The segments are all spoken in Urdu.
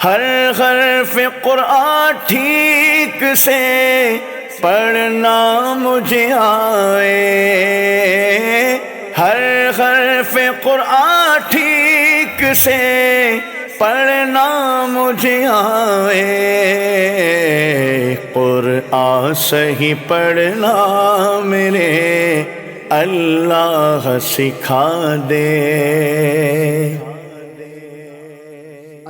ہر حرف قرآن ٹھیک سے پڑھنا مجھے آئے، ہر حرف قرآن ٹھیک سے پڑھنا مجھے آئے، قرآن صحیح پڑھنا میرے اللہ سکھا دے۔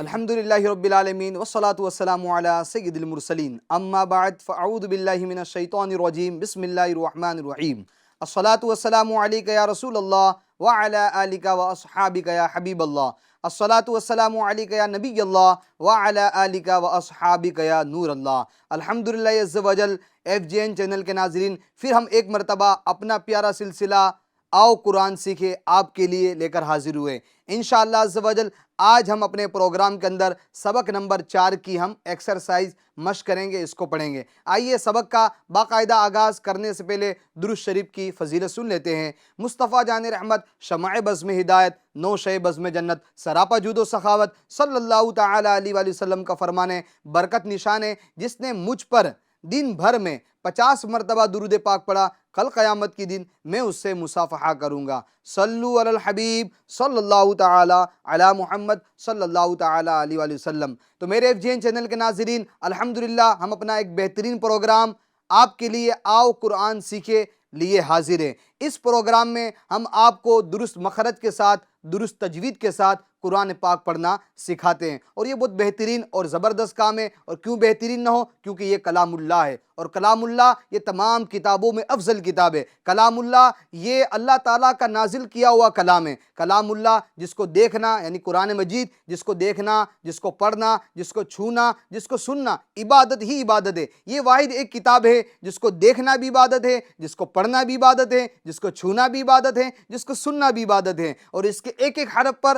الحمدللہ رب العالمین والصلاة والسلام علی سید المرسلین، اما بعد فاعوذ باللہ من الشیطان الرجیم، بسم اللہ الرحمن الرحیم۔ الصلاة والسلام علیک یا رسول اللہ وعلی آلک واصحابک یا حبیب اللہ، الصلاة والسلام علیک یا نبی اللہ وعلی آلک واصحابک یا نور اللہ۔ الحمدللہ عز و جل FGN چینل کے ناظرین، پھر ہم ایک مرتبہ اپنا پیارا سلسلہ آؤ قرآن سیکھے آپ کے لیے لے کر حاضر ہوئے۔ انشاءاللہ عز و جل آج ہم اپنے پروگرام کے اندر سبق نمبر 4 کی ہم ایکسرسائز مشق کریں گے، اس کو pڑھیں گے۔ آئیے سبق کا باقاعدہ آغاز کرنے سے پہلے درود شریف کی فضیلت سن لیتے ہیں۔ مصطفیٰ جان رحمت، شمع بزم ہدایت، نوشہ بزم جنت، سراپا جود و سخاوت، صلی اللہ تعالی علیہ وآلہ وسلم کا فرمان ہے، برکت نشان ہے، جس نے مجھ پر دن بھر میں 50 مرتبہ درود پاک پڑھا، کل قیامت کی دن میں اس سے مصافحہ کروں گا۔ صلو علی الحبیب صلی اللہ تعالی علی محمد صلی اللہ تعالی علیہ وآلہ وسلم۔ تو میرے FGN چینل کے ناظرین، الحمدللہ ہم اپنا ایک بہترین پروگرام آپ کے لیے آؤ قرآن سیکھے لیے حاضر ہیں۔ اس پروگرام میں ہم آپ کو درست مخرج کے ساتھ، درست تجوید کے ساتھ قرآن پاک پڑھنا سکھاتے ہیں، اور یہ بہت بہترین اور زبردست کام ہے۔ اور کیوں بہترین نہ ہو؟ کیونکہ یہ کلام اللہ ہے، اور کلام اللہ یہ تمام کتابوں میں افضل کتاب ہے۔ کلام اللہ یہ اللہ تعالیٰ کا نازل کیا ہوا کلام ہے۔ کلام اللہ جس کو دیکھنا، یعنی قرآن مجید، جس کو دیکھنا، جس کو پڑھنا، جس کو چھونا، جس کو سننا، عبادت ہی عبادت ہے۔ یہ واحد ایک کتاب ہے جس کو دیکھنا بھی عبادت ہے، جس کو پڑھنا بھی عبادت ہے، جس کو چھونا بھی عبادت ہے، جس کو سننا بھی عبادت ہے، اور اس کے ایک ایک حرف پر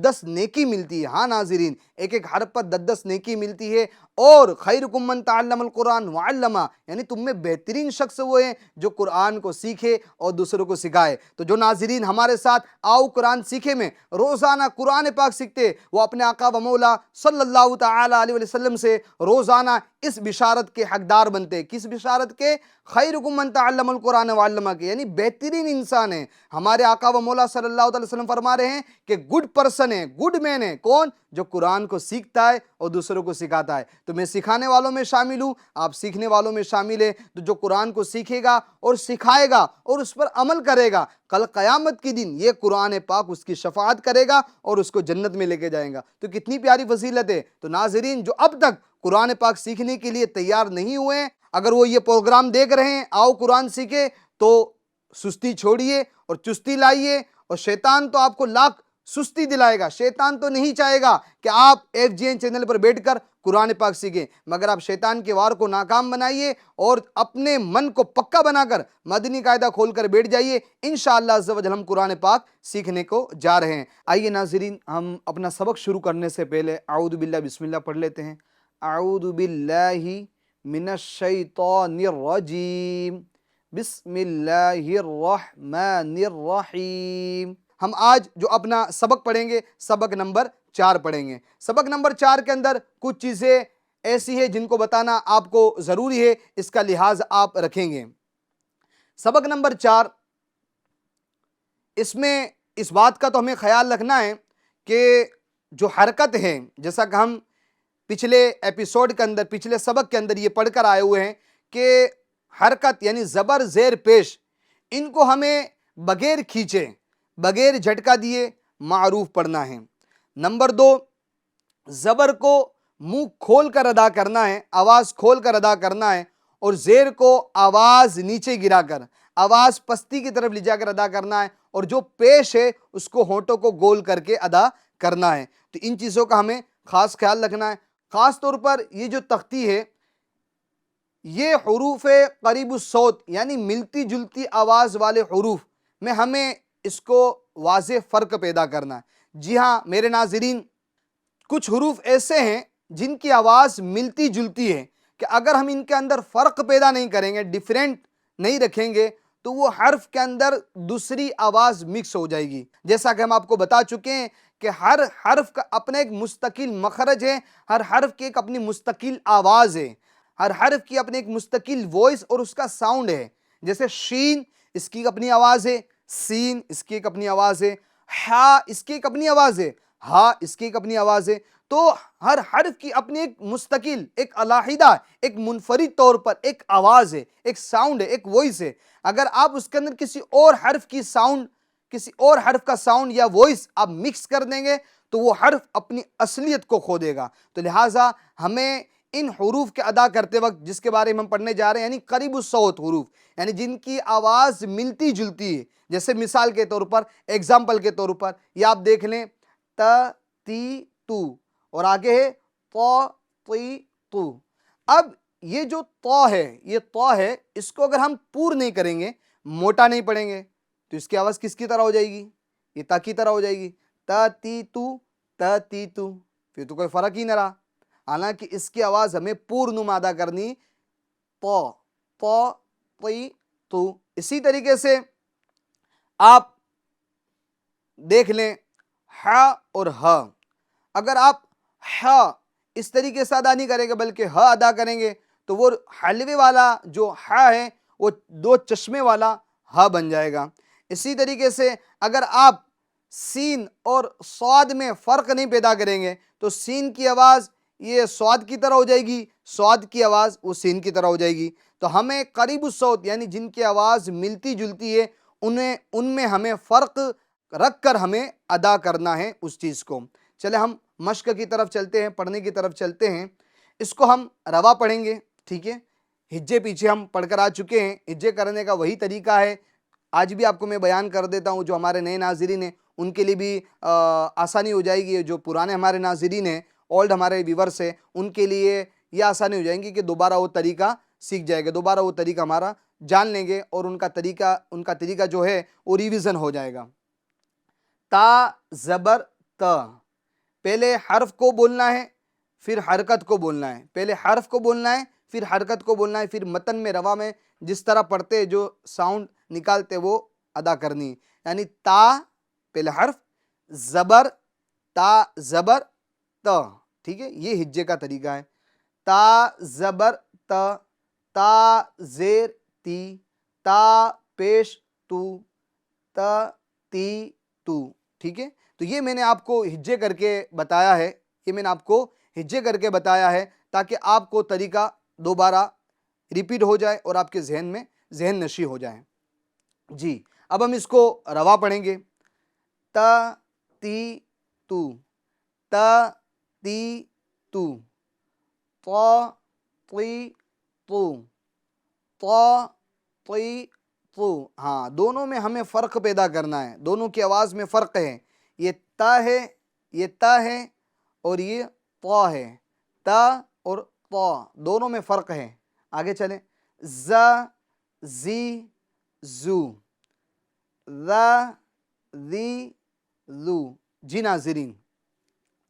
10 نیکی ملتی ہے۔ ہاں ناظرین، ایک ایک حرف پر 10 نیکی ملتی ہے۔ اور خیرکم من تعلم القرآن وعلمہ، یعنی تم میں بہترین شخص وہ ہے جو قرآن کو سیکھے اور دوسروں کو سکھائے۔ تو جو ناظرین ہمارے ساتھ آؤ قرآن سیکھے میں روزانہ قرآن پاک سیکھتے، وہ اپنے آقا و مولا صلی اللہ تعالی علیہ وسلم سے روزانہ اس بشارت کے حقدار بنتے۔ کس بشارت کے؟ خیرکم من تعلم القرآن وعلمہ کے، یعنی بہترین انسان ہے۔ ہمارے آقا و مولا صلی اللہ علیہ وسلم فرما رہے ہیں کہ گڈ پرسن ہے، گڈ مین ہے کون؟ جو قرآن کو سیکھتا ہے اور دوسروں کو سکھاتا ہے۔ تو میں سکھانے والوں میں شامل ہوں، آپ سیکھنے والوں میں شامل ہیں۔ تو جو قرآن کو سیکھے گا اور سکھائے گا اور اس پر عمل کرے گا، کل قیامت کی دن یہ قرآن پاک اس کی شفاعت کرے گا اور اس کو جنت میں لے کے جائیں گا۔ تو کتنی پیاری فضیلت ہے۔ تو ناظرین جو اب تک قرآن پاک سیکھنے کے لیے تیار نہیں ہوئے ہیں، اگر وہ یہ پروگرام دیکھ رہے ہیں آؤ قرآن سیکھے، تو سستی چھوڑیے اور چستی لائیے۔ اور شیطان تو آپ کو لاکھ سستی دلائے گا، شیطان تو نہیں چاہے گا کہ آپ FGN چینل پر بیٹھ کر قرآن پاک سیکھیں، مگر آپ شیطان کے وار کو ناکام بنائیے اور اپنے من کو پکا بنا کر مدنی قاعدہ کھول کر بیٹھ جائیے۔ انشاءاللہ عز و جل ہم قرآن پاک سیکھنے کو جا رہے ہیں۔ آئیے ناظرین، ہم اپنا سبق شروع کرنے سے پہلے اعوذ باللہ بسم اللہ پڑھ لیتے ہیں۔ اعوذ باللہ من الشیطان الرجیم، بسم اللہ الرحمن الرحیم۔ ہم آج جو اپنا سبق پڑھیں گے، سبق نمبر 4 پڑھیں گے۔ سبق نمبر 4 کے اندر کچھ چیزیں ایسی ہیں جن کو بتانا آپ کو ضروری ہے، اس کا لحاظ آپ رکھیں گے۔ سبق نمبر 4، اس میں اس بات کا تو ہمیں خیال رکھنا ہے کہ جو حرکت ہے، جیسا کہ ہم پچھلے ایپیسوڈ کے اندر، پچھلے سبق کے اندر یہ پڑھ کر آئے ہوئے ہیں کہ حرکت یعنی زبر زیر پیش، ان کو ہمیں بغیر کھینچے، بغیر جھٹکا دیے معروف پڑھنا ہے۔ نمبر 2، زبر کو منہ کھول کر ادا کرنا ہے، آواز کھول کر ادا کرنا ہے، اور زیر کو آواز نیچے گرا کر، آواز پستی کی طرف لے جا کر ادا کرنا ہے، اور جو پیش ہے اس کو ہونٹوں کو گول کر کے ادا کرنا ہے۔ تو ان چیزوں کا ہمیں خاص خیال رکھنا ہے۔ خاص طور پر یہ جو تختی ہے، یہ حروف قریب الصوت یعنی ملتی جلتی آواز والے حروف میں ہمیں اس کو واضح فرق پیدا کرنا ہے۔ جی ہاں میرے ناظرین، کچھ حروف ایسے ہیں جن کی آواز ملتی جلتی ہے کہ اگر ہم ان کے اندر فرق پیدا نہیں کریں گے، ڈیفرنٹ نہیں رکھیں گے، تو وہ حرف کے اندر دوسری آواز مکس ہو جائے گی۔ جیسا کہ ہم آپ کو بتا چکے ہیں کہ ہر حرف کا اپنا ایک مستقل مخرج ہے، ہر حرف کی ایک اپنی مستقل آواز ہے، ہر حرف کی اپنی ایک مستقل وائس اور اس کا ساؤنڈ ہے۔ جیسے شین اس کی اپنی آواز ہے، سین اس کی ایک اپنی آواز ہے، ہا اس کی ایک اپنی آواز ہے، ہا اس کی ایک اپنی آواز ہے۔ تو ہر حرف کی اپنی ایک مستقل، ایک علیحدہ، ایک منفرد طور پر ایک آواز ہے، ایک ساؤنڈ ہے، ایک وائس ہے۔ اگر آپ اس کے اندر کسی اور حرف کی ساؤنڈ، کسی اور حرف کا ساؤنڈ یا وائس آپ مکس کر دیں گے تو وہ حرف اپنی اصلیت کو کھو دے گا۔ تو لہٰذا ہمیں ان حروف کے ادا کرتے وقت جس کے بارے میں ہم پڑھنے جا رہے ہیں، یعنی قریب الصوت حروف، یعنی جن کی آواز ملتی جلتی ہے، جیسے مثال کے طور پر، ایگزامپل کے طور پر یہ آپ دیکھ لیں، ت تی تو، اور آگے ہے ط تی تو۔ اب یہ جو طا ہے، یہ طا ہے، اس کو اگر ہم پور نہیں کریں گے، موٹا نہیں پڑھیں گے تو اس کی آواز کس کی طرح ہو جائے گی؟ یہ تا کی طرح ہو جائے گی، ت تی تو، پھر تو کوئی فرق ہی نہ رہا۔ حالانکہ اس کی آواز ہمیں پور نما ادا کرنی، تی تو۔ اسی طریقے سے آپ دیکھ لیں ہا اور ہ، اگر آپ ہا اس طریقے سے ادا نہیں کریں گے بلکہ ہ ادا کریں گے تو وہ حلوے والا جو ہا ہے وہ دو چشمے والا ہ بن جائے گا۔ اسی طریقے سے اگر آپ سین اور صاد میں فرق نہیں پیدا کریں گے تو سین کی آواز یہ صاد کی طرح ہو جائے گی، صاد کی آواز وہ سین کی طرح ہو جائے گی۔ تو ہمیں قریب الصوت یعنی جن کی آواز ملتی جلتی ہے ان میں ہمیں فرق رکھ کر ہمیں ادا کرنا ہے اس چیز کو۔ چلے ہم مشق کی طرف چلتے ہیں، پڑھنے کی طرف چلتے ہیں۔ اس کو ہم روا پڑھیں گے، ٹھیک ہے؟ ہجے پیچھے ہم پڑھ کر آ چکے ہیں، ہجے کرنے کا وہی طریقہ ہے، آج بھی آپ کو میں بیان کر دیتا ہوں۔ جو ہمارے نئے ناظرین ہیں ان کے لیے بھی آسانی ہو جائے گی، جو پرانے ہمارے ناظرین ہیں، اولڈ ہمارے ویورس ہیں، ان کے لیے یہ آسانی ہو جائیں گی کہ دوبارہ وہ طریقہ سیکھ جائے گا، دوبارہ وہ طریقہ ہمارا جان لیں گے اور ان کا طریقہ جو ہے وہ ریویژن ہو جائے گا۔ تا زبر ت، پہلے حرف کو بولنا ہے پھر حرکت کو بولنا ہے، پہلے حرف کو بولنا ہے پھر حرکت کو بولنا ہے، پھر متن میں روا میں جس طرح پڑھتے جو ساؤنڈ نکالتے وہ ادا کرنی ہے۔ یعنی تا پہلے حرف، زبر، تا زبر ت، ٹھیک ہے؟ یہ ہجے کا طریقہ ہے۔ تا زبر ت، تا زیر تی، تا پیش تو، ت تی تو، ٹھیک ہے؟ تو یہ میں نے آپ کو ہجے کر کے بتایا ہے، تاکہ آپ کو طریقہ دوبارہ ریپیٹ ہو جائے اور آپ کے ذہن میں ذہن نشی ہو جائے۔ جی اب ہم اس کو روا پڑھیں گے۔ ت تی تو، ت تی تو، ط تی تو، ط تی تو۔ ہاں دونوں میں ہمیں فرق پیدا کرنا ہے، دونوں کی آواز میں فرق ہے۔ یہ تا ہے، یہ تا ہے، اور یہ طا ہے۔ تا اور طا دونوں میں فرق ہے۔ آگے چلیں، ز زی زو، ذ ذی ذو۔ جی ناظرین،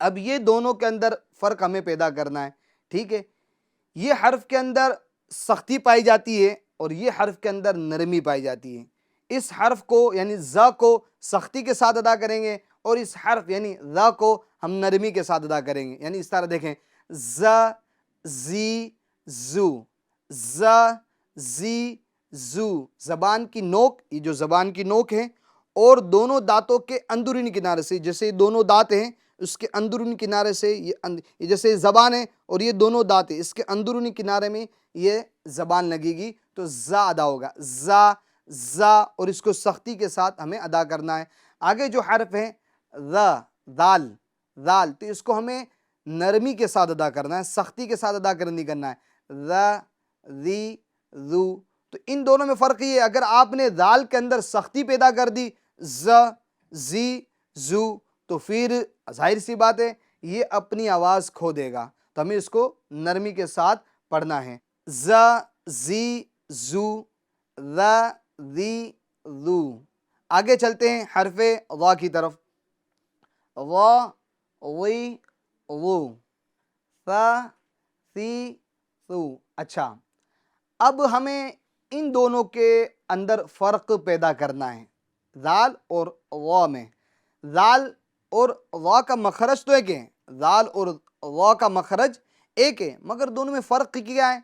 اب یہ دونوں کے اندر فرق ہمیں پیدا کرنا ہے، ٹھیک ہے؟ یہ حرف کے اندر سختی پائی جاتی ہے اور یہ حرف کے اندر نرمی پائی جاتی ہے۔ اس حرف کو یعنی ز کو سختی کے ساتھ ادا کریں گے اور اس حرف یعنی ذ کو ہم نرمی کے ساتھ ادا کریں گے۔ یعنی اس طرح دیکھیں، ز زی زو، ز زی زو، زبان کی نوک، یہ جو زبان کی نوک ہے اور دونوں دانتوں کے اندرونی کنارے سے، جیسے یہ دونوں دانت ہیں اس کے اندرونی کنارے سے یہ جیسے زبان ہے اور یہ دونوں دانت ہیں، اس کے اندرونی کنارے میں یہ زبان لگے گی تو ز ادا ہوگا، ز، اور اس کو سختی کے ساتھ ہمیں ادا کرنا ہے۔ آگے جو حرف ہے دال، تو اس کو ہمیں نرمی کے ساتھ ادا کرنا ہے، سختی کے ساتھ ادا نہیں کرنا ہے۔ ذی ذو، تو ان دونوں میں فرق یہ ہے، اگر آپ نے دال کے اندر سختی پیدا کر دی، ز زی زو، تو پھر ظاہر سی بات ہے یہ اپنی آواز کھو دے گا، تو ہمیں اس کو نرمی کے ساتھ پڑھنا ہے۔ ز زی زو، ذ ذی ذو۔ آگے چلتے ہیں حرف ضا کی طرف، ضا وی ضو، ث ثی ثو۔ اچھا، اب ہمیں ان دونوں کے اندر فرق پیدا کرنا ہے، ذال اور ضا میں۔ ذال اور وا کا مخرج تو ایک ہے، ذال اور وا کا مخرج ایک ہے، مگر دونوں میں فرق کیا ہے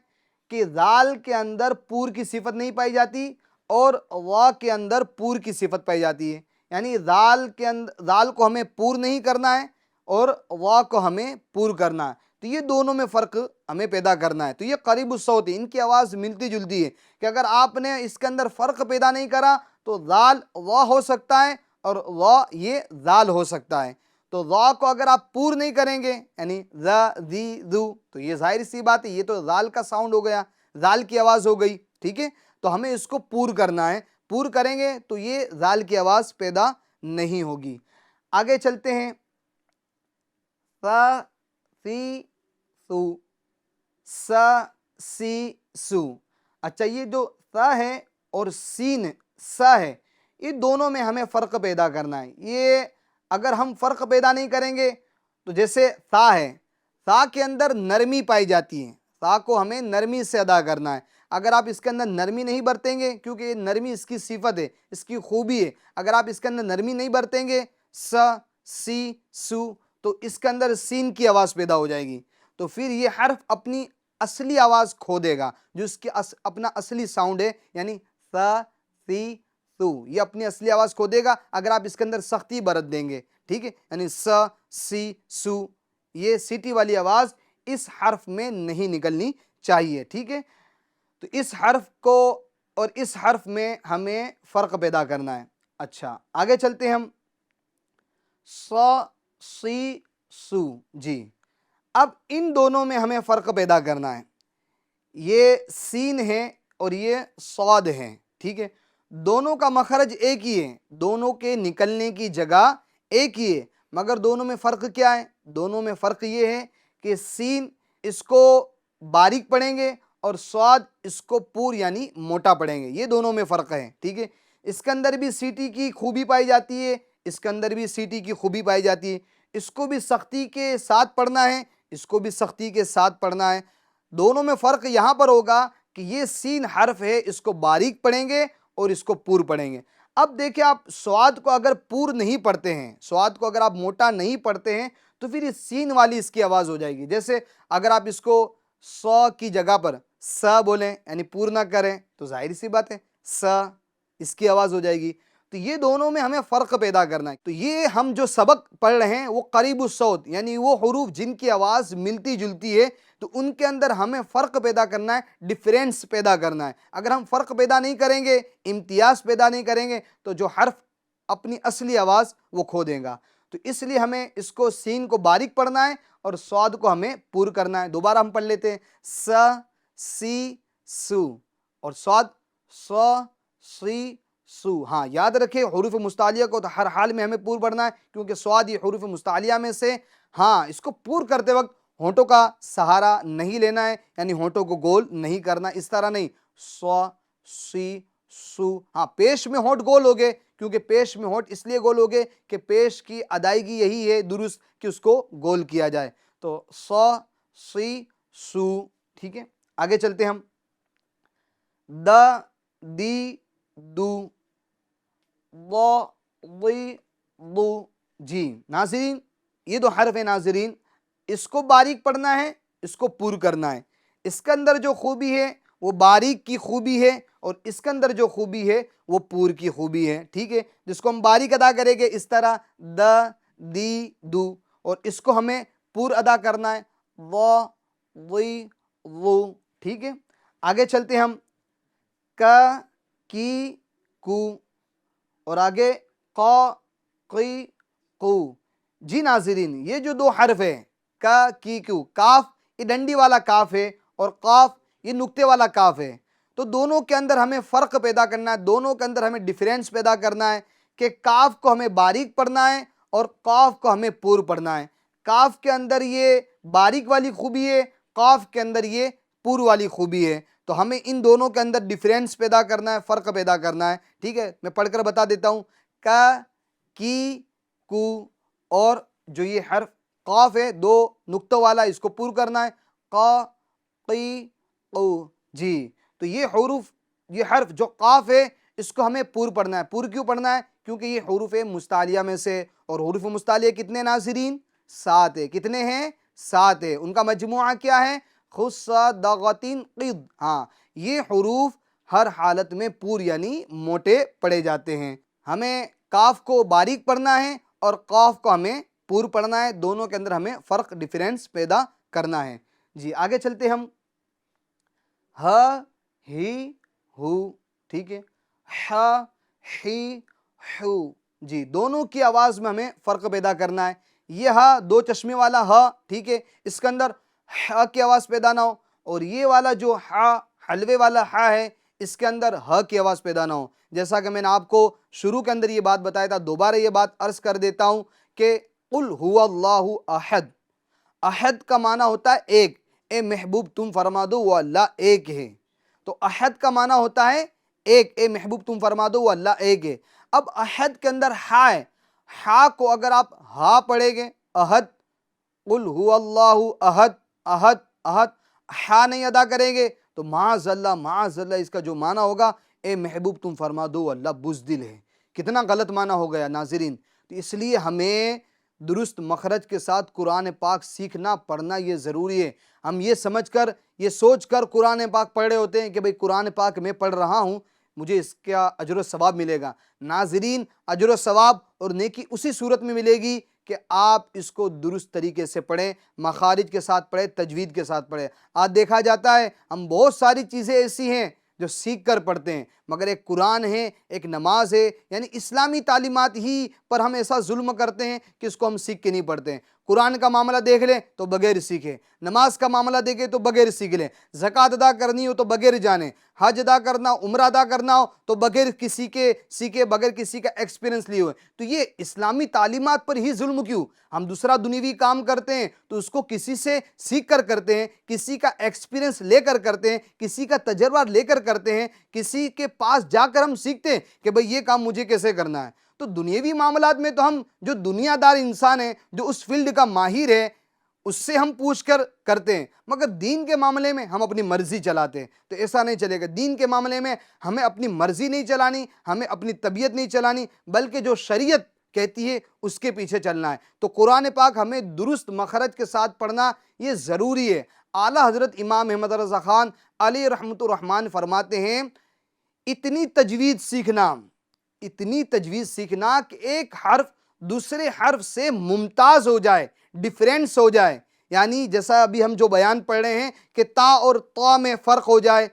کہ ذال کے اندر پور کی صفت نہیں پائی جاتی اور وا کے اندر پور کی صفت پائی جاتی ہے، یعنی ذال کو ہمیں پور نہیں کرنا ہے اور وا کو ہمیں پور کرنا ہے، تو یہ دونوں میں فرق ہمیں پیدا کرنا ہے۔ تو یہ قریب الصوت ہے، ان کی آواز ملتی جلتی ہے کہ اگر آپ نے اس کے اندر فرق پیدا نہیں کرا تو ذال وا ہو سکتا ہے اور وا یہ ذال ہو سکتا ہے۔ تو وا کو اگر آپ پور نہیں کریں گے یعنی ذا ذی ذو، تو یہ ظاہر سی بات ہے یہ تو ذال کا ساؤنڈ ہو گیا، ذال کی آواز ہو گئی، ٹھیک ہے، تو ہمیں اس کو پور کرنا ہے، پور کریں گے تو یہ ذال کی آواز پیدا نہیں ہوگی۔ آگے چلتے ہیں، ثا سی سو، سا سی سو۔ اچھا یہ جو ثا ہے اور سین سا ہے، یہ دونوں میں ہمیں فرق پیدا کرنا ہے۔ یہ اگر ہم فرق پیدا نہیں کریں گے تو جیسے ثا ہے، ثا کے اندر نرمی پائی جاتی ہے، ثا کو ہمیں نرمی سے ادا کرنا ہے، اگر آپ اس کے اندر نرمی نہیں برتیں گے، کیونکہ یہ نرمی اس کی صفت ہے، اس کی خوبی ہے، اگر آپ اس کے اندر نرمی نہیں برتیں گے سا سی سو تو اس کے اندر سین کی آواز پیدا ہو جائے گی، تو پھر یہ حرف اپنی اصلی آواز کھو دے گا جو اس کی اپنا اصلی ساؤنڈ ہے، یعنی سا سی سو، یہ اپنی اصلی آواز کھو دے گا اگر آپ اس کے اندر سختی برت دیں گے، ٹھیک ہے، یعنی سا سی سو، یہ سیٹی والی آواز اس حرف میں نہیں نکلنی چاہیے، ٹھیک ہے، تو اس حرف کو اور اس حرف میں ہمیں فرق پیدا کرنا ہے۔ اچھا آگے چلتے ہیں ہم، سا سی سو، جی اب ان دونوں میں ہمیں فرق پیدا کرنا ہے، یہ سین ہے اور یہ صاد ہے، ٹھیک ہے، دونوں کا مخرج ایک ہی ہے، دونوں کے نکلنے کی جگہ ایک ہی ہے، مگر دونوں میں فرق کیا ہے؟ دونوں میں فرق یہ ہے کہ سین اس کو باریک پڑھیں گے اور صاد اس کو پور یعنی موٹا پڑھیں گے، یہ دونوں میں فرق ہے، ٹھیک ہے، اس کے اندر بھی سیٹی کی خوبی پائی جاتی ہے، اس کے اندر بھی سیٹی کی خوبی پائی جاتی ہے، اس کو بھی سختی کے ساتھ پڑھنا ہے، اس کو بھی سختی کے ساتھ پڑھنا ہے، دونوں میں فرق یہاں پر ہوگا کہ یہ سین حرف ہے، اس کو باریک پڑھیں گے اور اس کو پور پڑھیں گے۔ اب دیکھیں آپ سواد کو اگر پور نہیں پڑھتے ہیں، سواد کو اگر آپ موٹا نہیں پڑھتے ہیں تو پھر یہ سین والی اس کی آواز ہو جائے گی، جیسے اگر آپ اس کو سو کی جگہ پر سا بولیں یعنی پور نہ کریں تو ظاہر سی بات ہے سا اس کی آواز ہو جائے گی، تو یہ دونوں میں ہمیں فرق پیدا کرنا ہے۔ تو یہ ہم جو سبق پڑھ رہے ہیں وہ قریب الصوت یعنی وہ حروف جن کی آواز ملتی جلتی ہے تو ان کے اندر ہمیں فرق پیدا کرنا ہے، ڈیفرنس پیدا کرنا ہے، اگر ہم فرق پیدا نہیں کریں گے، امتیاز پیدا نہیں کریں گے تو جو حرف اپنی اصلی آواز وہ کھو دے گا، تو اس لیے ہمیں اس کو سین کو باریک پڑھنا ہے اور صاد کو ہمیں پور کرنا ہے۔ دوبارہ ہم پڑھ لیتے ہیں، سا سی سو اور صاد سا سی سو، ہاں یاد رکھیں حروف مستعلیہ کو تو ہر حال میں ہمیں پور پڑھنا ہے کیونکہ صاد یہ حروف مستعلیہ میں سے، ہاں اس کو پور کرتے وقت ہونٹوں کا سہارا نہیں لینا ہے، یعنی ہونٹوں کو گول نہیں کرنا، اس طرح نہیں، سا سی سو، ہاں پیش میں ہونٹ گول ہوگے کیونکہ پیش میں ہونٹ اس لیے گول ہوگے کہ پیش کی ادائیگی یہی ہے درست کہ اس کو گول کیا جائے، تو سا سی سو، ٹھیک ہے، آگے چلتے ہیں ہم، دا دی دو، ضا ضی ضو، جی ناظرین یہ دو حرف ہیں ناظرین، اس کو باریک پڑھنا ہے، اس کو پور کرنا ہے، اس کے اندر جو خوبی ہے وہ باریک کی خوبی ہے اور اس کے اندر جو خوبی ہے وہ پور کی خوبی ہے، ٹھیک ہے، جس کو ہم باریک ادا کریں گے اس طرح دا دی دو، اور اس کو ہمیں پور ادا کرنا ہے ضا ضی ضو، ٹھیک ہے، آگے چلتے ہیں ہم، کا کی کو اور آگے قا قی قو، جی ناظرین یہ جو دو حرف ہے کا کی کو، کاف یہ ڈنڈی والا کاف ہے اور قاف یہ نقطے والا کاف ہے، تو دونوں کے اندر ہمیں فرق پیدا کرنا ہے، دونوں کے اندر ہمیں ڈیفرنس پیدا کرنا ہے کہ کاف کو ہمیں باریک پڑھنا ہے اور قاف کو ہمیں پور پڑھنا ہے، کاف کے اندر یہ باریک والی خوبی ہے، قاف کے اندر یہ پور والی خوبی ہے، تو ہمیں ان دونوں کے اندر ڈیفرنس پیدا کرنا ہے، فرق پیدا کرنا ہے، ٹھیک ہے، میں پڑھ کر بتا دیتا ہوں، کا کی کو اور جو یہ حرف قاف ہے دو نقطوں والا اس کو پور کرنا ہے، قا قی قو، جی تو یہ حروف یہ حرف جو قاف ہے اس کو ہمیں پور پڑھنا ہے، پور کیوں پڑھنا ہے؟ کیونکہ یہ حروف مستعلیہ میں سے اور حروف مستعلیہ کتنے ناظرین؟ 7 ہے. کتنے ہیں؟ 7 ہے. ان کا مجموعہ کیا ہے؟ خصدغتن قد. ہاں یہ حروف ہر حالت میں پور یعنی موٹے پڑھے جاتے ہیں. ہمیں کاف کو باریک پڑھنا ہے اور قاف کو ہمیں پور پڑھنا ہے. دونوں کے اندر ہمیں فرق ڈیفرنس پیدا کرنا ہے. جی آگے چلتے ہم. ہ ہی ہو. ٹھیک ہے. ح ہی ہو. جی دونوں کی آواز میں ہمیں فرق پیدا کرنا ہے. یہ ہ دو چشمے والا ہ، ٹھیک ہے، اس کے اندر ح کی آواز پیدا نہ ہو، اور یہ والا جو ہ حلوے والا ہ ہے اس کے اندر ہ کی آواز پیدا نہ ہو. جیسا کہ میں نے آپ کو شروع کے اندر یہ بات بتایا تھا، دوبارہ یہ بات عرض کر دیتا ہوں کہ قل هو اللہ احد. احد کا معنی ہوتا ہے ایک. اے محبوب تم فرما دو وہ اللہ ایک ہے. تو احد کا معنی ہوتا ہے ایک. اے محبوب تم فرما دو وہ اللہ ایک ہے. اب احد کے اندر ہا ہے. ہا کو اگر آپ ہا پڑھیں گے احد، قل هو اللہ احد احد احد، ہا نہیں ادا کریں گے تو معاذ اللہ اس کا جو معنی ہوگا اے محبوب تم فرما دو اللہ بزدل ہے. کتنا غلط معنی ہو گیا ناظرین. تو اس لیے ہمیں درست مخرج کے ساتھ قرآن پاک سیکھنا پڑھنا یہ ضروری ہے. ہم یہ سمجھ کر یہ سوچ کر قرآن پاک پڑھ رہے ہوتے ہیں کہ بھئی قرآن پاک میں پڑھ رہا ہوں مجھے اس کا اجر و ثواب ملے گا. ناظرین اجر و ثواب اور نیکی اسی صورت میں ملے گی کہ آپ اس کو درست طریقے سے پڑھیں، مخارج کے ساتھ پڑھیں، تجوید کے ساتھ پڑھیں. آج دیکھا جاتا ہے ہم بہت ساری چیزیں ایسی ہیں جو سیکھ کر پڑھتے ہیں، مگر ایک قرآن ہے، ایک نماز ہے، یعنی اسلامی تعلیمات ہی پر ہم ایسا ظلم کرتے ہیں کہ اس کو ہم سیکھ کے نہیں پڑھتے ہیں. قرآن کا معاملہ دیکھ لیں تو بغیر سیکھے، نماز کا معاملہ دیکھیں تو بغیر سیکھ لیں، زکوٰۃ ادا کرنی ہو تو بغیر جانے، حج ادا کرنا، عمرہ ادا کرنا ہو تو بغیر کسی کے سیکھے، بغیر کسی کا ایکسپیرنس لیے ہوئے. تو یہ اسلامی تعلیمات پر ہی ظلم کیوں؟ ہم دوسرا دنیوی کام کرتے ہیں تو اس کو کسی سے سیکھ کر کرتے ہیں، کسی کا ایکسپیرنس لے کر کرتے ہیں، کسی کا تجربہ لے کر کرتے ہیں، کسی کے پاس جا کر ہم سیکھتے ہیں کہ بھئی یہ کام مجھے کیسے کرنا ہے. تو دنیاوی معاملات میں تو ہم جو دنیا دار انسان ہیں، جو اس فیلڈ کا ماہر ہے، اس سے ہم پوچھ کر کرتے ہیں، مگر دین کے معاملے میں ہم اپنی مرضی چلاتے ہیں. تو ایسا نہیں چلے گا. دین کے معاملے میں ہمیں اپنی مرضی نہیں چلانی، ہمیں اپنی طبیعت نہیں چلانی، بلکہ جو شریعت کہتی ہے اس کے پیچھے چلنا ہے. تو قرآن پاک ہمیں درست مخرج کے ساتھ پڑھنا یہ ضروری ہے. اعلیٰ حضرت امام احمد رضا خان علیہ رحمۃ الرحمن فرماتے ہیں اتنی تجوید سیکھنا کہ ایک حرف دوسرے حرف سے ممتاز ہو جائے، ڈیفرنس ہو جائے. یعنی جیسا ابھی ہم جو بیان پڑھ رہے ہیں کہ تا اور طا میں فرق ہو جائے،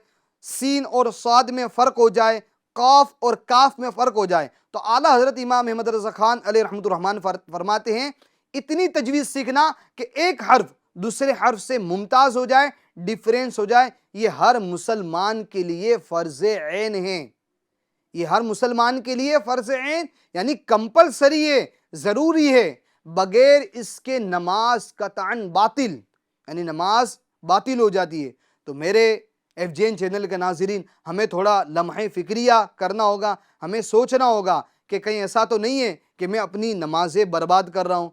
سین اور صاد میں فرق ہو جائے، قاف اور کاف میں فرق ہو جائے. تو اعلیٰ حضرت امام احمد رضا خان علیہ رحمۃ الرحمن فرماتے ہیں اتنی تجوید سیکھنا کہ ایک حرف دوسرے حرف سے ممتاز ہو جائے، ڈیفرنس ہو جائے. یہ ہر مسلمان کے لیے فرض عین ہے. یہ ہر مسلمان کے لیے فرض عین یعنی کمپلسری ہے، ضروری ہے. بغیر اس کے نماز قطعاً باطل، یعنی نماز باطل ہو جاتی ہے. تو میرے ایف جے این چینل کے ناظرین، ہمیں تھوڑا لمحہ فکریہ کرنا ہوگا، ہمیں سوچنا ہوگا کہ کہیں ایسا تو نہیں ہے کہ میں اپنی نمازیں برباد کر رہا ہوں.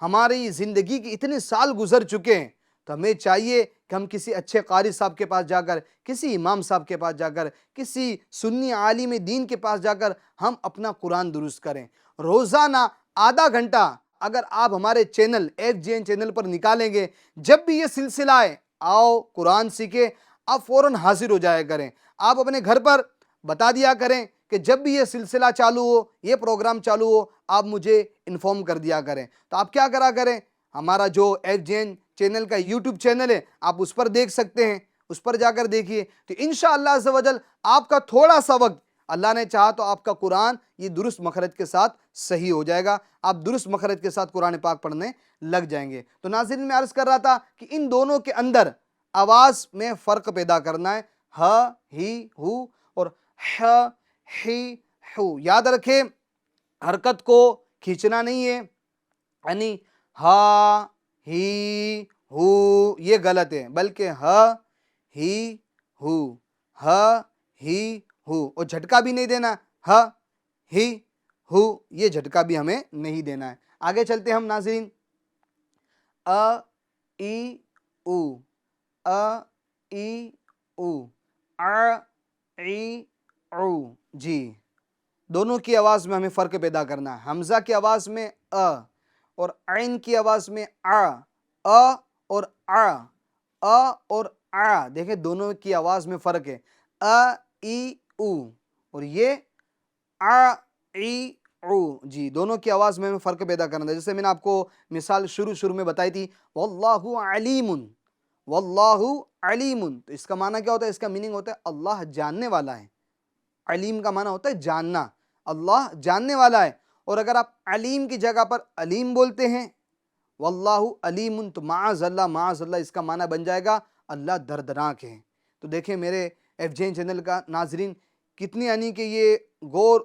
ہماری زندگی کے اتنے سال گزر چکے ہیں تو ہمیں چاہیے کہ ہم کسی اچھے قاری صاحب کے پاس جا کر، کسی امام صاحب کے پاس جا کر، کسی سنی عالم دین کے پاس جا کر ہم اپنا قرآن درست کریں. روزانہ آدھا گھنٹہ اگر آپ ہمارے channel F J N channel پر نکالیں گے، جب بھی یہ سلسلہ ہے آؤ قرآن سیکھیں، آپ فوراً حاضر ہو جایا کریں. آپ اپنے گھر پر بتا دیا کریں کہ جب بھی یہ سلسلہ چالو ہو، یہ پروگرام چالو ہو، آپ مجھے انفارم کر دیا کریں. تو آپ کیا کرا کریں، ہمارا جو ایف جے این چینل کا یوٹیوب چینل ہے آپ اس پر دیکھ سکتے ہیں، اس پر جا کر دیکھیے. تو انشاءاللہ عز و جل آپ کا تھوڑا سا وقت، اللہ نے چاہا تو آپ کا قرآن یہ درست مخرج کے ساتھ صحیح ہو جائے گا. آپ درست مخرج کے ساتھ قرآن پاک پڑھنے لگ جائیں گے. تو ناظرین میں عرض کر رہا تھا کہ ان دونوں کے اندر آواز میں فرق پیدا کرنا ہے. ہ ہی ہو اور ح ہی ہو. یاد رکھیں حرکت کو کھینچنا نہیں ہے، یعنی ہا ہی ہو یہ غلط ہے، بلکہ ہ ہی ہو، ہ ہی ہو. اور جھٹکا بھی نہیں دینا، ہ ہی ہو یہ جھٹکا بھی ہمیں نہیں دینا ہے. آگے چلتے ہم ناظرین. ای او، ای او، ای او. جی دونوں کی آواز میں ہمیں فرق پیدا کرنا ہے. حمزہ کی آواز میں اور عین کی آواز میں اور اور دیکھیں دونوں کی آواز میں فرق ہے، ای او، اور یہ ای او، جی دونوں کی آواز میں فرق پیدا کرنا ہے۔ جیسے میں نے آپ کو مثال شروع میں بتائی تھی، واللہ علیم، واللہ علیم، تو اس کا معنی کیا ہوتا ہے؟ اس کا میننگ ہوتا ہے اللہ جاننے والا ہے۔ علیم کا معنی ہوتا ہے جاننا، اللہ جاننے والا ہے۔ اور اگر آپ علیم کی جگہ پر علیم بولتے ہیں، واللہ علیم، تو معاذ اللہ اس کا معنی بن جائے گا اللہ دردناک ہے۔ تو دیکھیں میرے ایف جین چینل کا ناظرین، کتنی یعنی کہ یہ غور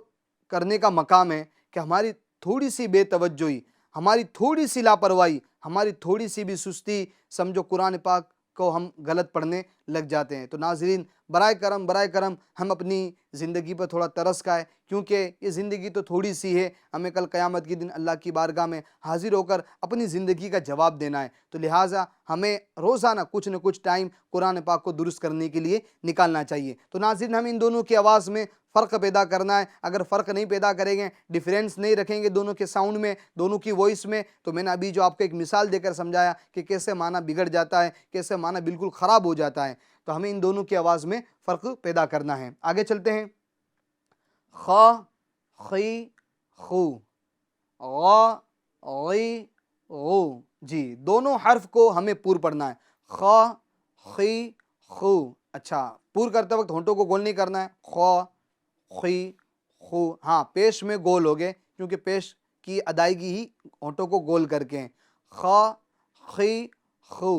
کرنے کا مقام ہے کہ ہماری تھوڑی سی بے توجہی، ہماری تھوڑی سی لاپرواہی، ہماری تھوڑی سی بھی سستی، سمجھو قرآن پاک کو ہم غلط پڑھنے لگ جاتے ہیں۔ تو ناظرین برائے کرم ہم اپنی زندگی پر تھوڑا ترس کھائیں، کیونکہ یہ زندگی تو تھوڑی سی ہے، ہمیں کل قیامت کے دن اللہ کی بارگاہ میں حاضر ہو کر اپنی زندگی کا جواب دینا ہے۔ تو لہٰذا ہمیں روزانہ کچھ نہ کچھ ٹائم قرآن پاک کو درست کرنے کے لیے نکالنا چاہیے۔ تو ناظرین ہم ان دونوں کی آواز میں فرق پیدا کرنا ہے۔ اگر فرق نہیں پیدا کریں گے، ڈیفرنس نہیں رکھیں گے دونوں کے ساؤنڈ میں، دونوں کی وائس میں، تو میں نے ابھی جو آپ کو ایک مثال دے کر سمجھایا کہ کیسے معنی بگڑ جاتا ہے، کیسے معنی بالکل خراب ہو جاتا ہے، تو ہمیں ان دونوں کی آواز میں فرق پیدا کرنا ہے۔ آگے چلتے ہیں، خا، خی، خو، غا، غی، غو، جی دونوں حرف کو ہمیں پور پڑھنا ہے، خا، خی، خو۔ اچھا، پور کرتے وقت ہونٹوں کو گول نہیں کرنا ہے، خا، خی، خو، ہاں پیش میں گول ہو گئے، کیونکہ پیش کی ادائیگی ہی ہونٹوں کو گول کر کے ہیں۔ خا، خی، خو،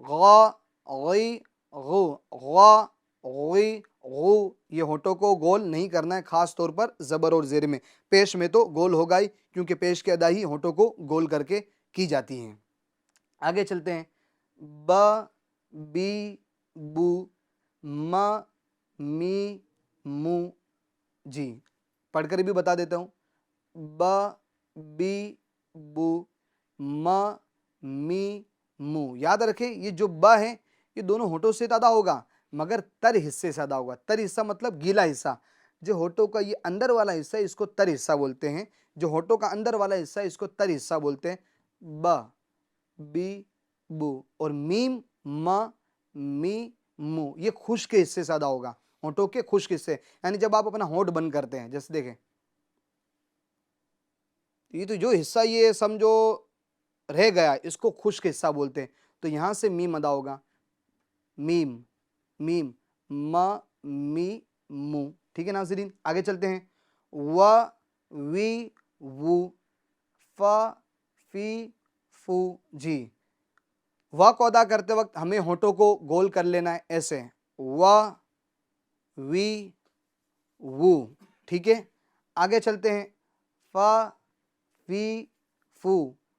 غا، غی، غو، غا، غی، غو، یہ ہونٹوں کو گول نہیں کرنا ہے، خاص طور پر زبر اور زیر میں۔ پیش میں تو گول ہوگا ہی، کیونکہ پیش کی ادائی ہونٹوں کو گول کر کے کی جاتی ہیں۔ آگے چلتے ہیں، ب، بی، بو، م، می، مو، جی پڑھ کر بھی بتا دیتا ہوں، ب، بی، بو، م، می، مو۔ یاد رکھیں یہ جو ب ہے یہ دونوں ہونٹوں سے ادا ہوگا، مگر تر حصے سے ادا ہوگا۔ تر حصہ مطلب گیلا حصہ، جو ہونٹوں کا یہ اندر والا حصہ ہے اس کو تر حصہ بولتے ہیں، جو ہونٹوں کا اندر والا حصہ ہے اس کو تر حصہ بولتے ہیں۔ ب، بی، بو، اور میم، م، می، مو، یہ خشک حصے سے ادا ہوگا، ہونٹوں کے خشک حصے، یعنی جب آپ اپنا ہونٹ بند کرتے ہیں، جیسے دیکھیں یہ تو جو حصہ یہ سمجھو رہ گیا اس کو خشک حصہ بولتے ہیں، تو یہاں سے میم ادا ہوگا، میم، میم، م، می، مو۔ ٹھیک ہے ناظرین، آگے چلتے ہیں، و، وی، وو، ف، فی، فو، جی و کو ادا کرتے وقت ہمیں ہونٹوں کو گول کر لینا ہے ایسے، و، وی، وو۔ ٹھیک ہے، آگے چلتے ہیں، ف، فی، فو،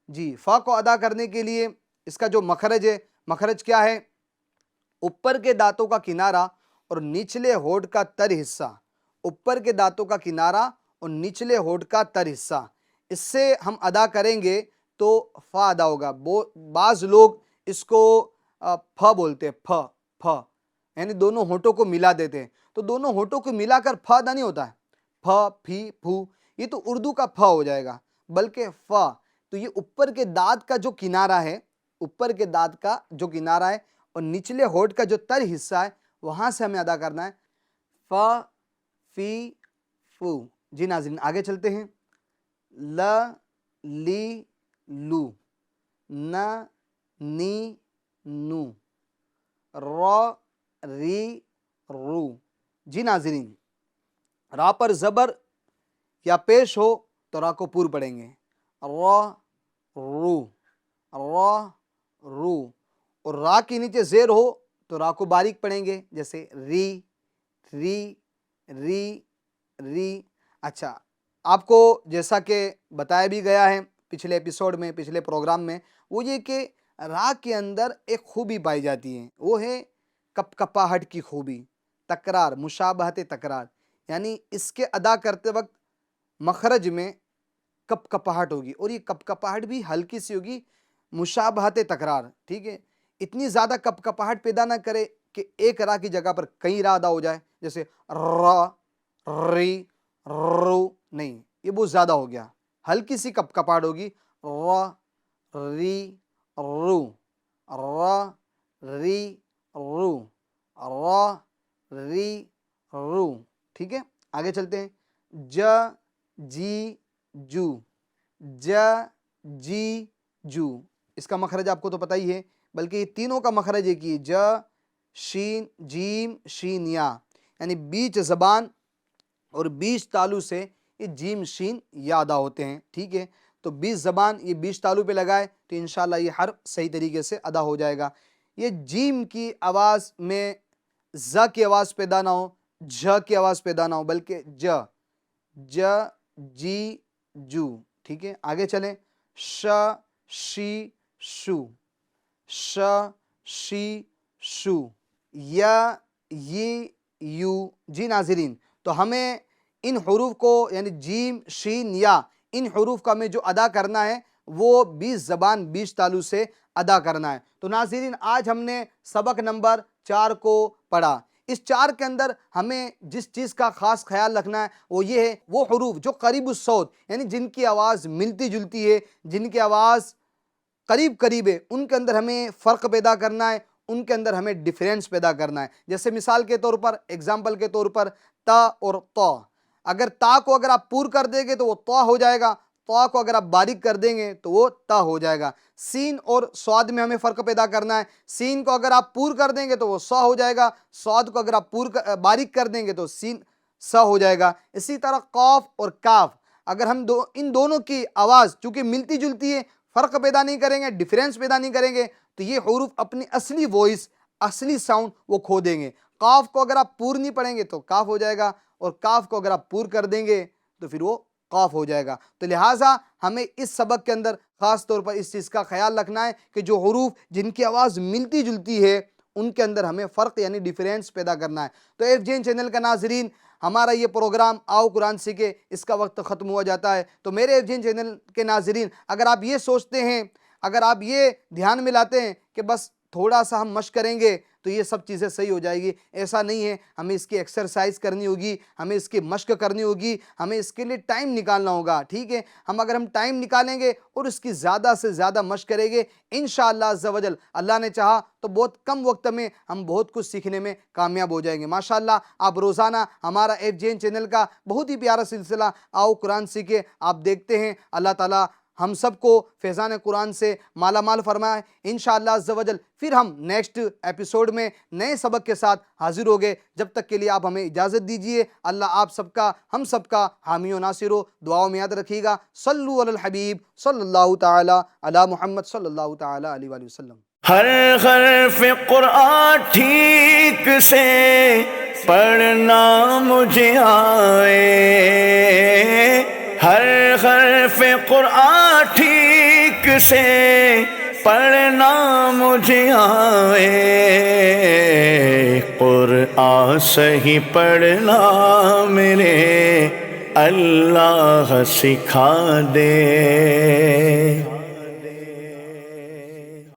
جی فا کو ادا کرنے کے لیے اس کا جو مخرج ہے، مخرج کیا ہے؟ اوپر کے دانتوں کا کنارہ اور نچلے ہونٹ کا تر حصہ، اوپر کے دانتوں کا کنارہ اور نچلے ہونٹ کا تر حصہ، اس سے ہم ادا کریں گے تو فا ادا ہوگا۔ بعض لوگ اس کو ف بولتے ہیں، ف، ف، یعنی دونوں ہونٹوں کو ملا دیتے ہیں، تو دونوں ہونٹوں کو ملا کر ف ادا نہیں ہوتا ہے، ف، پھی، پھو، یہ تو اردو کا ف ہو جائے گا، بلکہ ف، تو یہ اوپر کے دانت کا جو کنارہ ہے، اوپر کے دانت کا جو کنارہ ہے اور نچلے ہونٹ کا جو تر حصہ ہے وہاں سے ہمیں ادا کرنا ہے، ف، فی، فو۔ جی ناظرین آگے چلتے ہیں، ل، لی، لو، ن، نی، نو، ر، ری، رو۔ جی ناظرین را پر زبر یا پیش ہو تو را کو پور پڑھیں گے، را، رو، را، رو، اور را کے نیچے زیر ہو تو را کو باریک پڑھیں گے، جیسے ری، ری، ری، ری۔ اچھا، آپ کو جیسا کہ بتایا بھی گیا ہے پچھلے ایپیسوڈ میں، پچھلے پروگرام میں، وہ یہ کہ را کے اندر ایک خوبی پائی جاتی ہے، وہ ہے کپ کپاہٹ کی خوبی، تکرار، مشابہت تکرار، یعنی اس کے ادا کرتے وقت مخرج میں کپ کپاہٹ ہوگی، اور یہ کپ کپاہٹ بھی ہلکی سی ہوگی، مشابہت تکرار، ٹھیک ہے، اتنی زیادہ کپ کپاہٹ پیدا نہ کرے کہ ایک را کی جگہ پر کئی را ادا ہو جائے، جیسے را، ری، رو، نہیں، یہ بہت زیادہ ہو گیا، ہلکی سی کپکپاہٹ ہوگی، ر ری رو، ر ری رو، ر ری رو، ٹھیک ہے. آگے چلتے ہیں. ج جی جو، ج جی جو، اس کا مخرج آپ کو تو پتہ ہی ہے، بلکہ یہ تینوں کا مخرج ایک ہی ہے، ج شین جیم شین یا، یعنی بیچ زبان اور بیچ تالو سے یہ جیم شین یا ادا ہوتے ہیں. ٹھیک ہے، تو بیچ زبان یہ بیچ تالو پہ لگائے تو انشاءاللہ یہ حرف صحیح طریقے سے ادا ہو جائے گا. یہ جیم کی آواز میں ز کی آواز پیدا نہ ہو، جھ کی آواز پیدا نہ ہو، بلکہ ج جی جو. ٹھیک ہے، آگے چلیں. ش شی شو، ش شی شو، یا یہ یو. جی ناظرین، تو ہمیں ان حروف کو یعنی جیم شین یا ان حروف کا ہمیں جو ادا کرنا ہے وہ 20 زبان 20 تالو سے ادا کرنا ہے. تو ناظرین آج ہم نے سبق نمبر 4 کو پڑھا. اس 4 کے اندر ہمیں جس چیز کا خاص خیال رکھنا ہے وہ یہ ہے، وہ حروف جو قریب الصوت یعنی جن کی آواز ملتی جلتی ہے، جن کی آواز قریب قریب ہے، ان کے اندر ہمیں فرق پیدا کرنا ہے، ان کے اندر ہمیں ڈیفرنس پیدا کرنا ہے. جیسے مثال کے طور پر، ایگزامپل کے طور پر تا اور طا. اگر تا کو اگر آپ پور کر دیں گے تو وہ طا ہو جائے گا، طا کو اگر آپ باریک کر دیں گے تو وہ تا ہو جائے گا. سین اور صاد میں ہمیں فرق پیدا کرنا ہے. سین کو اگر آپ پور کر دیں گے تو وہ سا ہو جائے گا، صاد کو اگر آپ باریک کر دیں گے تو سین سا ہو جائے گا. اسی طرح قاف اور کاف، اگر ہم ان دونوں کی آواز چونکہ ملتی جلتی ہے، فرق پیدا نہیں کریں گے، ڈیفرنس پیدا نہیں کریں گے، تو یہ حروف اپنی اصلی وائس، اصلی ساؤنڈ وہ کھو دیں گے. قاف کو اگر آپ پور نہیں پڑھیں گے تو کاف ہو جائے گا، اور کاف کو اگر آپ پور کر دیں گے تو پھر وہ قاف ہو جائے گا. تو لہٰذا ہمیں اس سبق کے اندر خاص طور پر اس چیز کا خیال رکھنا ہے کہ جو حروف جن کی آواز ملتی جلتی ہے ان کے اندر ہمیں فرق یعنی ڈیفرنس پیدا کرنا ہے. تو ایف جین چینل کا ناظرین، ہمارا یہ پروگرام آؤ قرآن سیکھے اس کا وقت ختم ہوا جاتا ہے. تو میرے ایف جین چینل کے ناظرین، اگر آپ یہ سوچتے ہیں، اگر آپ یہ دھیان میں لاتے ہیں کہ بس تھوڑا سا ہم مشق کریں گے تو یہ سب چیزیں صحیح ہو جائے گی، ایسا نہیں ہے. ہمیں اس کی ایکسرسائز کرنی ہوگی، ہمیں اس کی مشق کرنی ہوگی، ہمیں اس کے لیے ٹائم نکالنا ہوگا. ٹھیک ہے، اگر ہم ٹائم نکالیں گے اور اس کی زیادہ سے زیادہ مشق کریں گے، انشاءاللہ عز و جل اللہ نے چاہا تو بہت کم وقت میں ہم بہت کچھ سیکھنے میں کامیاب ہو جائیں گے. ماشاءاللہ آپ روزانہ ہمارا ایف جین چینل کا بہت ہی پیارا سلسلہ آؤ قرآن سیکھے آپ دیکھتے ہیں. اللہ تعالیٰ ہم سب کو فیضان قرآن سے مالا مال فرمائے. انشاءاللہ عز و جل پھر ہم نیکسٹ ایپیسوڈ میں نئے سبق کے ساتھ حاضر ہو گئے. جب تک کے لیے آپ ہمیں اجازت دیجئے. اللہ آپ سب کا، ہم سب کا حامی و ناصر ہو. دعاؤں میں یاد رکھیے گا. صلو علی الحبیب صلی اللہ تعالی علی محمد صلی اللہ تعالی علیہ وآلہ وسلم. ہر حرف قرآن ٹھیک سے پڑھنا مجھے آئے، ہر حرف قرآن ٹھیک سے پڑھنا مجھے آئے، قرآن صحیح پڑھنا میرے اللہ سکھا دے.